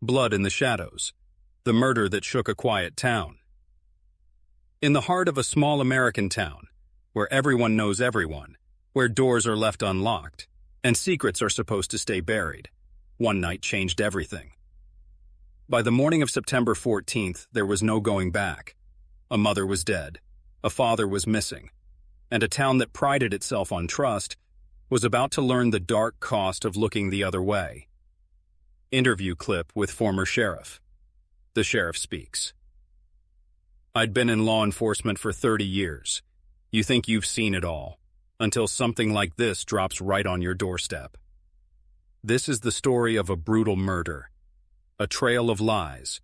Blood in the Shadows, the murder that shook a quiet town. In the heart of a small American town, where everyone knows everyone, where doors are left unlocked, and secrets are supposed to stay buried, one night changed everything. By the morning of September 14th, there was no going back. A mother was dead, a father was missing, and a town that prided itself on trust was about to learn the dark cost of looking the other way. Interview clip with former sheriff. The sheriff speaks. I'd been in law enforcement for 30 years. You think you've seen it all, until something like this drops right on your doorstep. This is the story of a brutal murder, a trail of lies,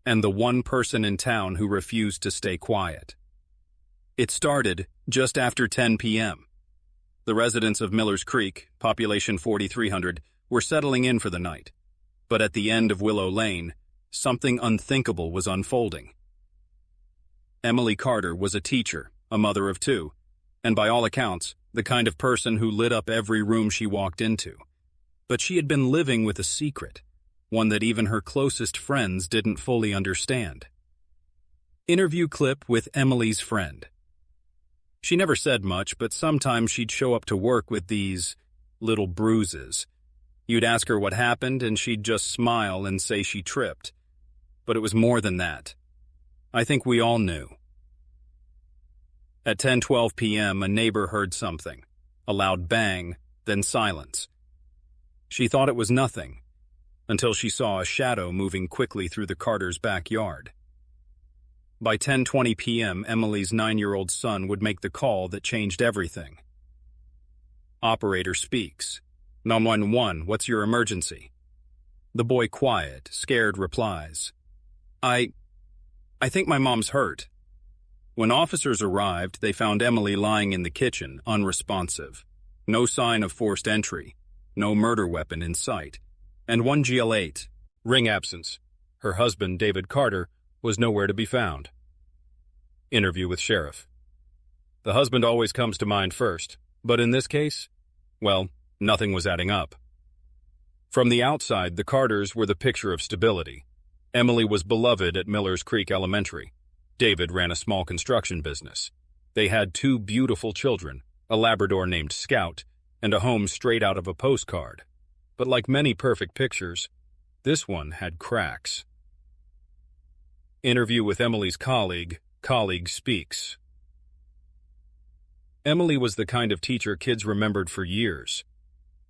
and the one person in town who refused to stay quiet. It started just after 10 p.m. The residents of Miller's Creek, population 4,300, were settling in for the night. But at the end of Willow Lane, something unthinkable was unfolding. Emily Carter was a teacher, a mother of two, and by all accounts, the kind of person who lit up every room she walked into. But she had been living with a secret, one that even her closest friends didn't fully understand. Interview clip with Emily's friend. She never said much, but sometimes she'd show up to work with these little bruises. You'd ask her what happened, and she'd just smile and say she tripped. But it was more than that. I think we all knew. At 10:12 p.m., a neighbor heard something. A loud bang, then silence. She thought it was nothing, until she saw a shadow moving quickly through the Carters' backyard. By 10:20 p.m., Emily's 9-year-old son would make the call that changed everything. Operator speaks. 911, what's your emergency? The boy, quiet, scared, replies, I think my mom's hurt. When officers arrived, they found Emily lying in the kitchen, unresponsive. No sign of forced entry, no murder weapon in sight, and one GL8, ring absence. Her husband, David Carter, was nowhere to be found. Interview with sheriff. The husband always comes to mind first, but in this case, well, nothing was adding up. From the outside, the Carters were the picture of stability. Emily was beloved at Miller's Creek Elementary. David ran a small construction business. They had 2 beautiful children, a Labrador named Scout, and a home straight out of a postcard. But like many perfect pictures, this one had cracks. Interview with Emily's colleague speaks. Emily was the kind of teacher kids remembered for years.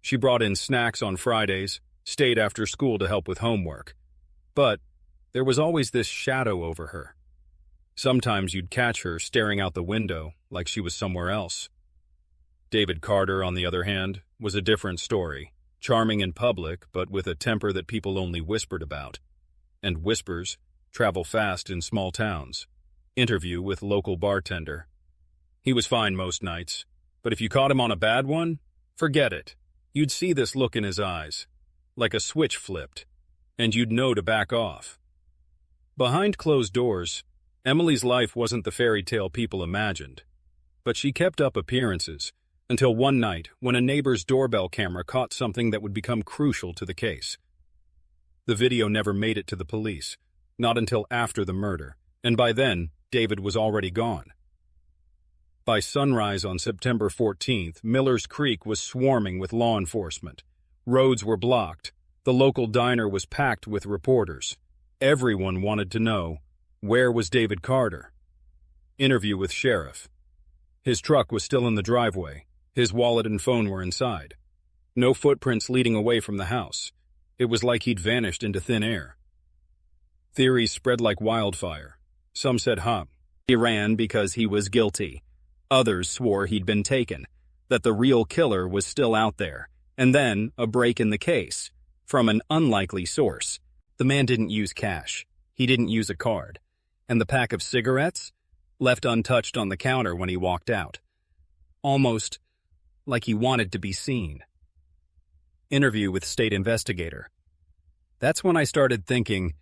She brought in snacks on Fridays, stayed after school to help with homework. But there was always this shadow over her. Sometimes you'd catch her staring out the window like she was somewhere else. David Carter, on the other hand, was a different story, charming in public but with a temper that people only whispered about. And whispers travel fast in small towns. Interview with local bartender. He was fine most nights, but if you caught him on a bad one, forget it. You'd see this look in his eyes, like a switch flipped, and you'd know to back off. Behind closed doors, Emily's life wasn't the fairy tale people imagined, but she kept up appearances until one night when a neighbor's doorbell camera caught something that would become crucial to the case. The video never made it to the police, not until after the murder, and by then, David was already gone. By sunrise on September 14th, Miller's Creek was swarming with law enforcement. Roads were blocked. The local diner was packed with reporters. Everyone wanted to know, where was David Carter? Interview with sheriff. His truck was still in the driveway. His wallet and phone were inside. No footprints leading away from the house. It was like he'd vanished into thin air. Theories spread like wildfire. Some said, he ran because he was guilty. Others swore he'd been taken, that the real killer was still out there, and then a break in the case. From an unlikely source. The man didn't use cash. He didn't use a card. And the pack of cigarettes? Left untouched on the counter when he walked out. Almost like he wanted to be seen. Interview with state investigator. That's when I started thinking,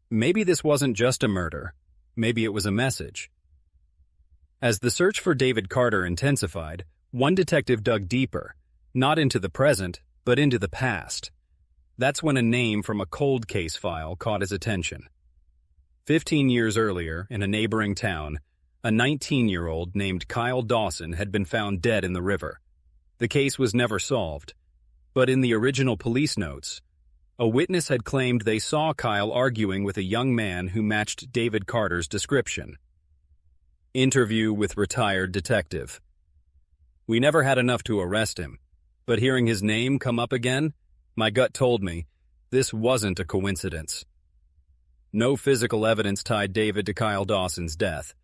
maybe this wasn't just a murder. Maybe it was a message. As the search for David Carter intensified, one detective dug deeper, not into the present, but into the past. That's when a name from a cold case file caught his attention. 15 years earlier, in a neighboring town, a 19-year-old named Kyle Dawson had been found dead in the river. The case was never solved, but in the original police notes, a witness had claimed they saw Kyle arguing with a young man who matched David Carter's description. Interview with retired detective. We never had enough to arrest him, but hearing his name come up again, my gut told me this wasn't a coincidence. No physical evidence tied David to Kyle Dawson's death,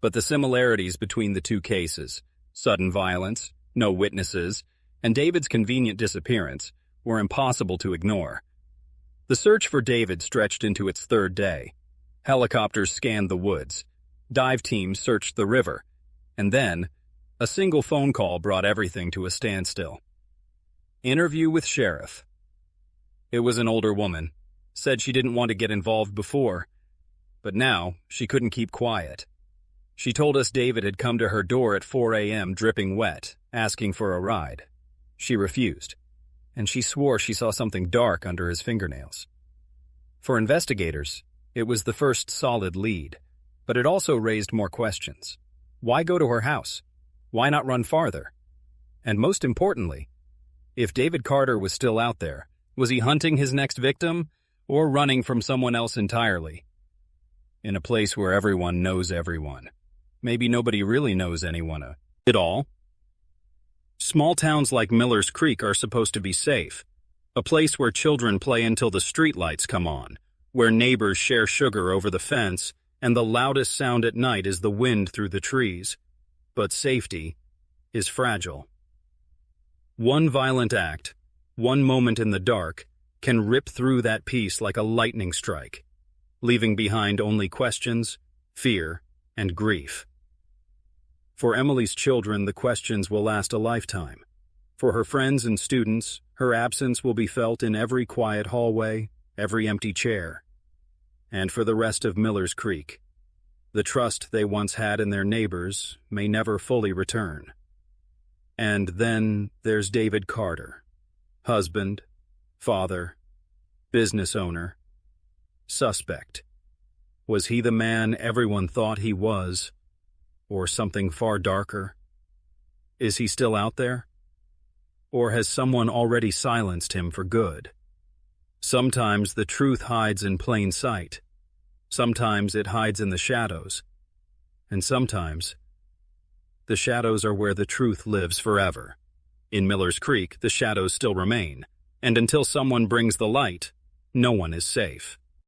but the similarities between the two cases, sudden violence, no witnesses, and David's convenient disappearance, were impossible to ignore. The search for David stretched into its third day. Helicopters scanned the woods, dive teams searched the river, and then, a single phone call brought everything to a standstill. Interview with sheriff. It was an older woman. Said she didn't want to get involved before, but now she couldn't keep quiet. She told us David had come to her door at 4 a.m. dripping wet, asking for a ride. She refused, and she swore she saw something dark under his fingernails. For investigators, it was the first solid lead, but it also raised more questions. Why go to her house? Why not run farther? And most importantly, if David Carter was still out there, was he hunting his next victim or running from someone else entirely? In a place where everyone knows everyone. Maybe nobody really knows anyone at all. Small towns like Miller's Creek are supposed to be safe. A place where children play until the streetlights come on, where neighbors share sugar over the fence, and the loudest sound at night is the wind through the trees. But safety is fragile. One violent act, one moment in the dark, can rip through that peace like a lightning strike, leaving behind only questions, fear, and grief. For Emily's children, the questions will last a lifetime. For her friends and students, her absence will be felt in every quiet hallway, every empty chair. And for the rest of Miller's Creek, the trust they once had in their neighbors may never fully return. And then there's David Carter, husband, father, business owner, suspect. Was he the man everyone thought he was, or something far darker? Is he still out there? Or has someone already silenced him for good? Sometimes the truth hides in plain sight. Sometimes it hides in the shadows. And sometimes the shadows are where the truth lives forever. In Miller's Creek, the shadows still remain. And until someone brings the light, no one is safe.